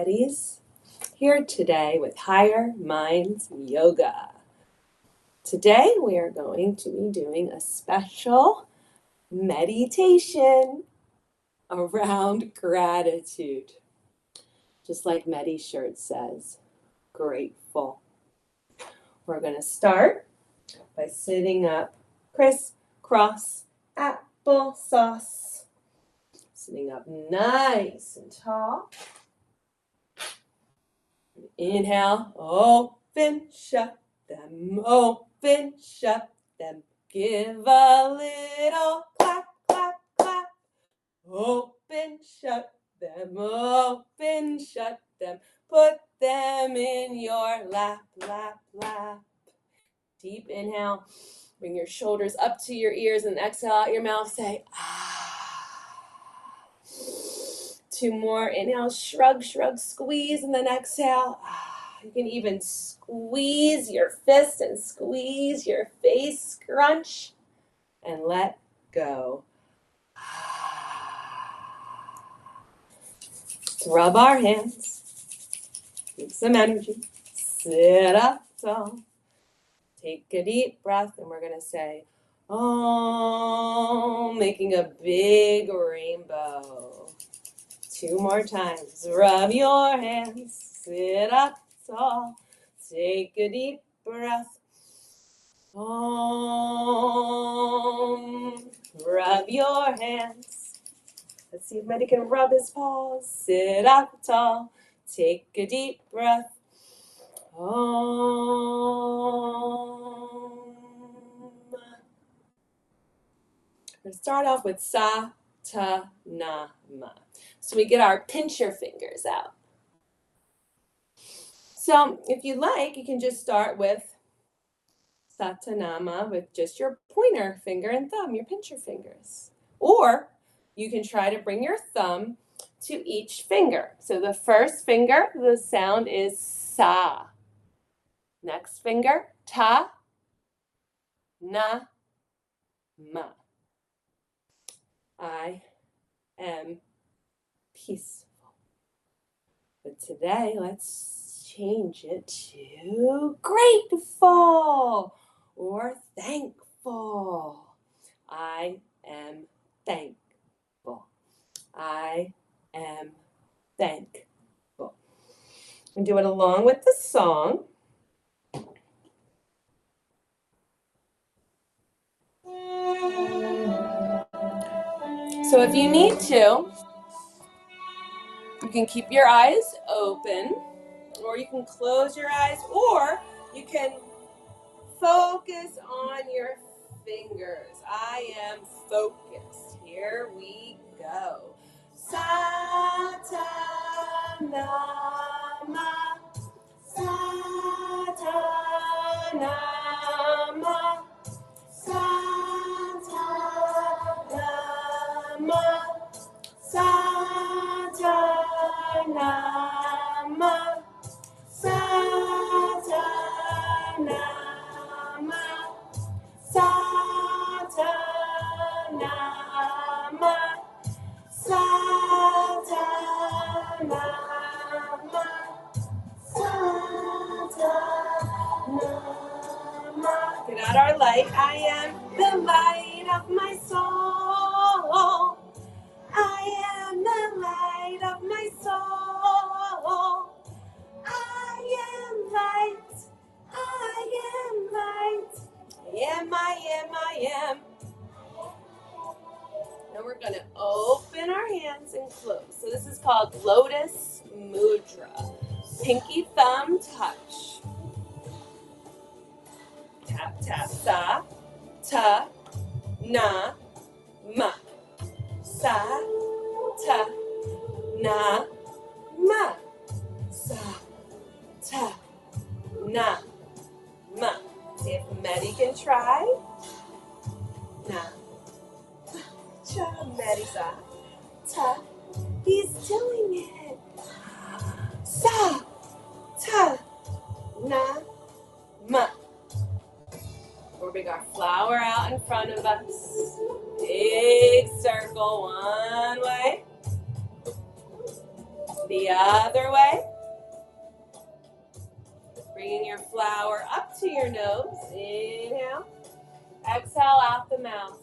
Medis, here today with Higher Minds Yoga. Today we are going to be doing a special meditation around gratitude. Just like Medi's shirt says, grateful. We're going to start by sitting up crisscross applesauce. Sitting up nice and tall. Inhale, open, shut them, open, shut them. Give a little clap, clap, clap. Open, shut them, open, shut them. Put them in your lap, lap, lap. Deep inhale. Bring your shoulders up to your ears and exhale out your mouth. Say, ah. 2 more. Inhale, shrug, shrug, squeeze, and then exhale. You can even squeeze your fist and squeeze your face, scrunch, and let go. Let's rub our hands. Keep some energy. Sit up tall. Take a deep breath, and we're going to say, oh, making a big rainbow. 2 more times. Rub your hands. Sit up tall. Take a deep breath. Rub your hands. Let's see if Medi can rub his paws. Sit up tall. Take a deep breath. We're going to start off with Satanama. So we get our pincher fingers out. So if you like, you can just start with Satanama with just your pointer finger and thumb, your pincher fingers. Or you can try to bring your thumb to each finger. So the first finger, the sound is Sa. Next finger, Ta, Na, Ma. I am peaceful. But today, let's change it to grateful or thankful. I am thankful. I am thankful. And do it along with the song. So if you need to, you can keep your eyes open, or you can close your eyes, or you can focus on your fingers. I am focused. Here we go. Satanama, Satanama, Satanama, Satanama, Satanama, Satanama, Satanama, Satanama. Get out our light. I am the light of my soul. I am the light of my soul. I am light. I am light. I am. Now we're going to open our hands and close. So this is called Lotus Mudra. Pinky thumb touch. Tap, tap, sa, ta, na, ma. Sa, ta, na, ma. Sa, ta, na, ma. See if Medi can try. Na, cha, Medi, sa, ta. He's doing it. Sa, ta, na, ma. We'll bring our flower out in front of us. Big circle one way. The other way. Bringing your flower up to your nose. Inhale. Exhale out the mouth.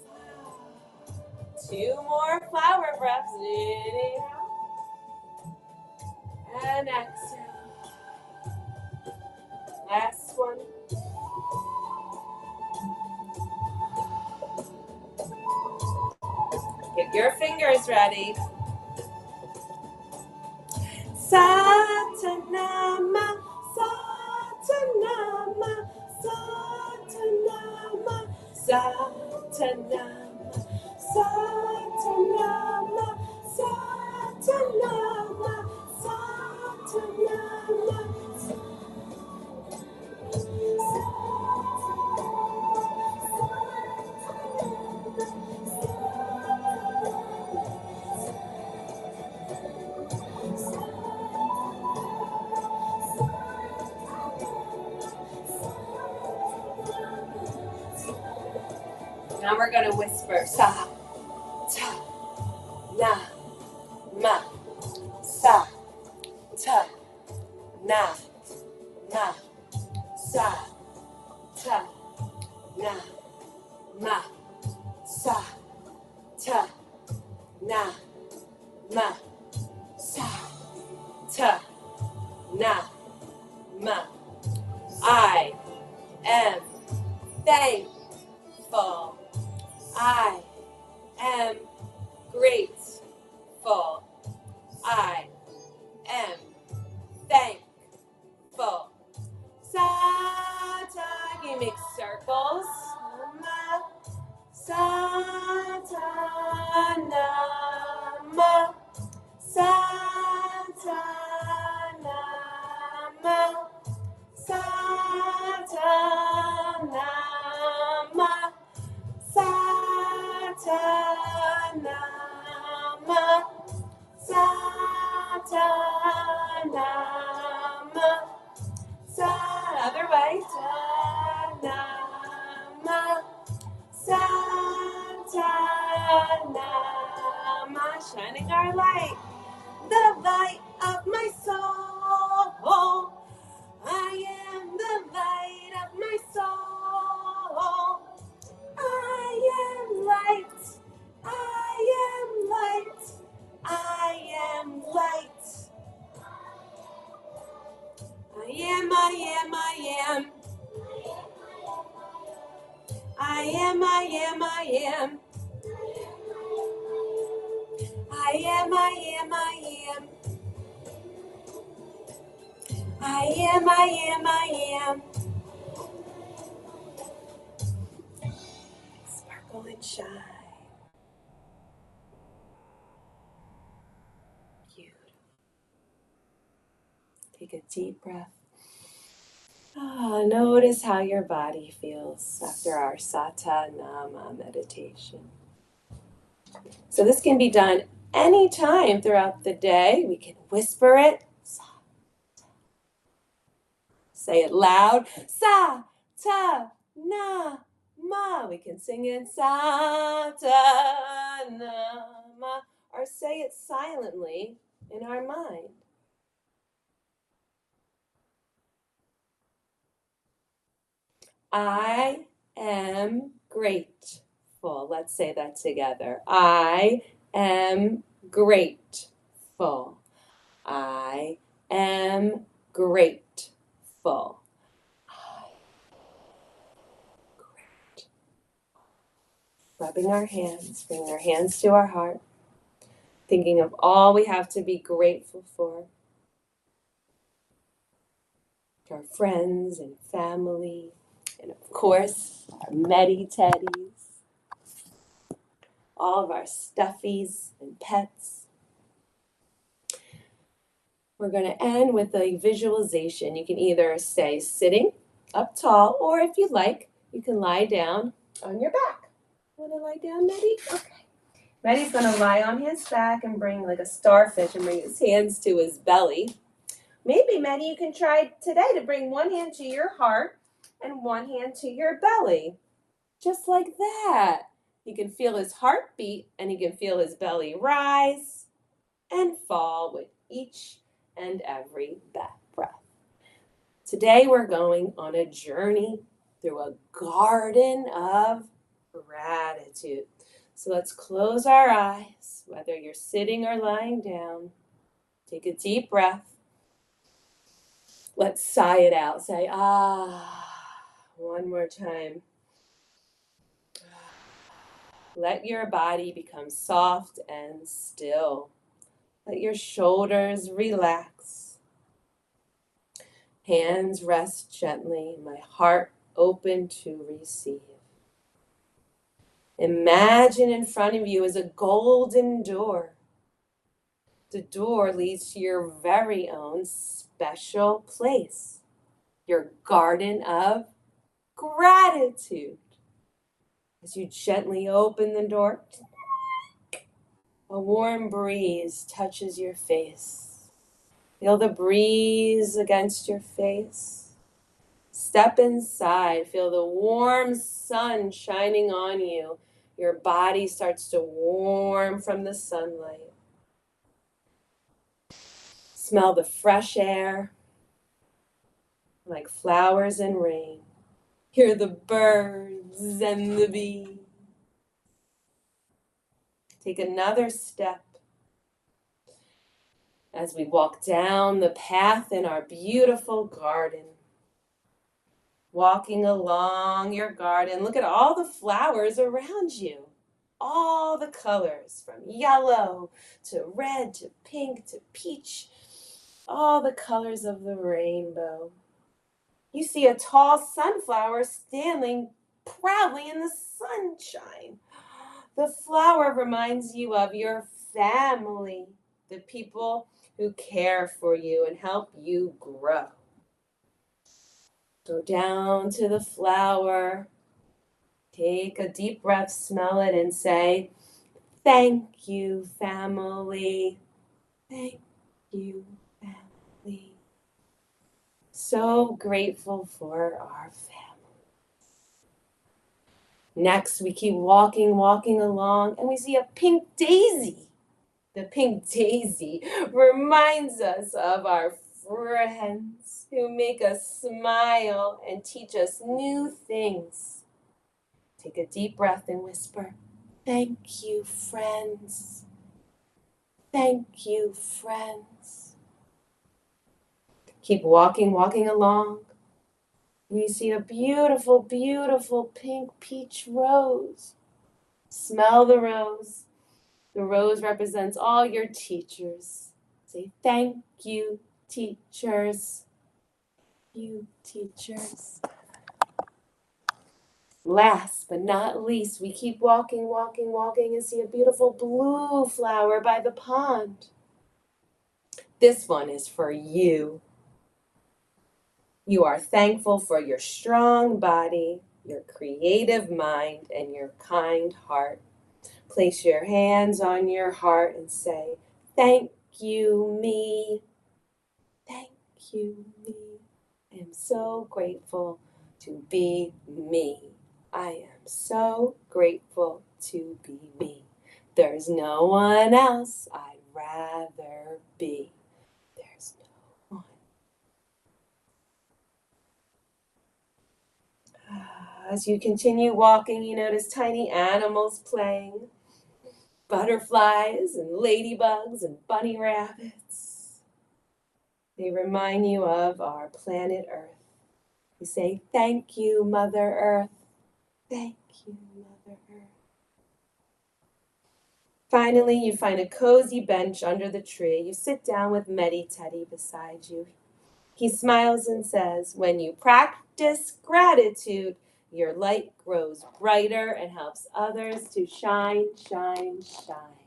2 more flower breaths. Inhale. And exhale. Last one. Get your fingers ready. Satanama, Satanama, Satanama, Satanama, Satanama, Satanama, Satanama. Now we're going to whisper. Sa, ta, na, ma. Sa, ta, na, ma. Sa, ta, na, ma. Sa, ta, na, ma. Sa, ta, na, ma. I am thankful. I am grateful. I am thankful. Sa-ta, can you make circles? Sa-ta-na-ma. Sa-ta-na-ma. Sa-ta-na-ma. Sa-ta-na-ma. Sa-ta-na-ma. Other way. Ta-na-ma. Sa-ta-na-ma. Shining our light. The light of my soul. I am the light of my soul. I am light. I am light. I am light. I am, I am, I am. I am, I am, I am. I am, I am, I am. I am, I am, I am. Sparkle and shine. Beautiful. Take a deep breath. Notice how your body feels after our Satanama meditation. So this can be done anytime throughout the day. We can whisper it. Say it loud. Sa, ta, na, ma. We can sing it. Sa, ta, na, ma. Or say it silently in our mind. I am grateful. Let's say that together. I am grateful. I am grateful. Great. Rubbing our hands, bringing our hands to our heart, thinking of all we have to be grateful for. Our friends and family, and of course, our Medi-Teddies, all of our stuffies and pets. We're going to end with a visualization. You can either stay sitting up tall, or if you like, you can lie down on your back. Want to lie down, Medi? Okay. Medi's going to lie on his back and bring like a starfish and bring his hands to his belly. Maybe, Medi, you can try today to bring one hand to your heart and one hand to your belly. Just like that. He can feel his heart beat and he can feel his belly rise and fall with each and every breath. Today we're going on a journey through a garden of gratitude. So let's close our eyes, whether you're sitting or lying down. Take a deep breath. Let's sigh it out. Say, ah. One more time. Let your body become soft and still. Let your shoulders relax. Hands rest gently. My heart open to receive. Imagine in front of you is a golden door. The door leads to your very own special place, your garden of gratitude. As you gently open the door, a warm breeze touches your face. Feel the breeze against your face. Step inside. Feel the warm sun shining on you. Your body starts to warm from the sunlight. Smell the fresh air, like flowers in rain. Hear the birds and the bees. Take another step as we walk down the path in our beautiful garden. Walking along your garden, look at all the flowers around you. All the colors, from yellow to red to pink to peach. All the colors of the rainbow. You see a tall sunflower standing proudly in the sunshine. The flower reminds you of your family, the people who care for you and help you grow. Go down to the flower, take a deep breath, smell it, and say, "Thank you, family. Thank you, family." So grateful for our family. Next, we keep walking along, and we see a pink daisy. The pink daisy reminds us of our friends who make us smile and teach us new things. Take a deep breath and whisper, "Thank you, friends. Thank you, friends." Keep walking along. You see a beautiful, beautiful pink peach rose. Smell the rose. The rose represents all your teachers. Say, "Thank you, teachers." You teachers. Last but not least, we keep walking and see a beautiful blue flower by the pond. This one is for you. You are thankful for your strong body, your creative mind, and your kind heart. Place your hands on your heart and say, "Thank you, me. Thank you, me. I am so grateful to be me. I am so grateful to be me. There's no one else I'd rather be. There's no one." As you continue walking, you notice tiny animals playing. Butterflies and ladybugs and bunny rabbits. They remind you of our planet Earth. You say, "Thank you, Mother Earth. Thank you, Mother Earth." Finally, you find a cozy bench under the tree. You sit down with Medi Teddy beside you. He smiles and says, "When you practice gratitude, your light grows brighter and helps others to shine, shine, shine."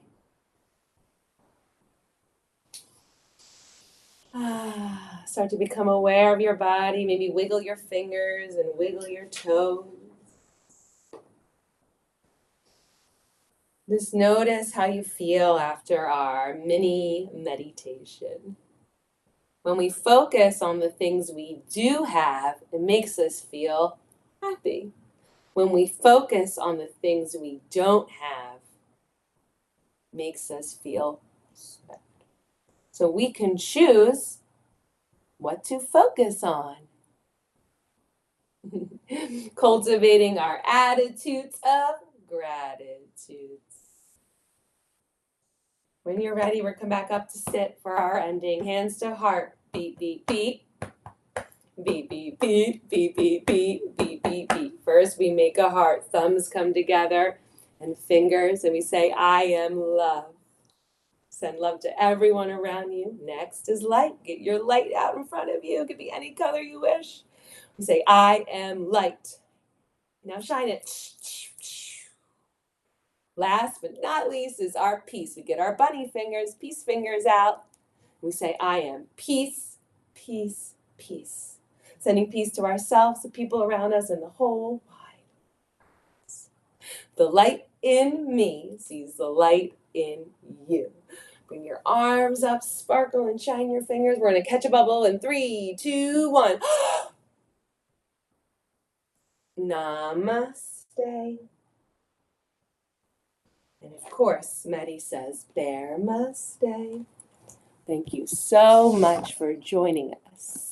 Start to become aware of your body. Maybe wiggle your fingers and wiggle your toes. Just notice how you feel after our mini meditation. When we focus on the things we do have, it makes us feel happy. When we focus on the things we don't have, it makes us feel sad. So we can choose what to focus on. Cultivating our attitudes of gratitude. When you're ready, we'll come back up to sit for our ending. Hands to heart. Beat, beat, beat. Beat, beat, beat, beat, beat, beat, beat, beat, beat. First, we make a heart. Thumbs come together and fingers, and we say, I am love. Send love to everyone around you. Next is light. Get your light out in front of you. It could be any color you wish. We say, I am light. Now shine it. Last but not least is our peace. We get our bunny fingers, peace fingers out. We say, I am peace, peace, peace. Sending peace to ourselves, the people around us, and the whole wide world. The light in me sees the light in you. Bring your arms up, sparkle, and shine your fingers. We're going to catch a bubble in 3, 2, 1. Namaste. And of course, Maddie says, Bear must stay. Thank you so much for joining us.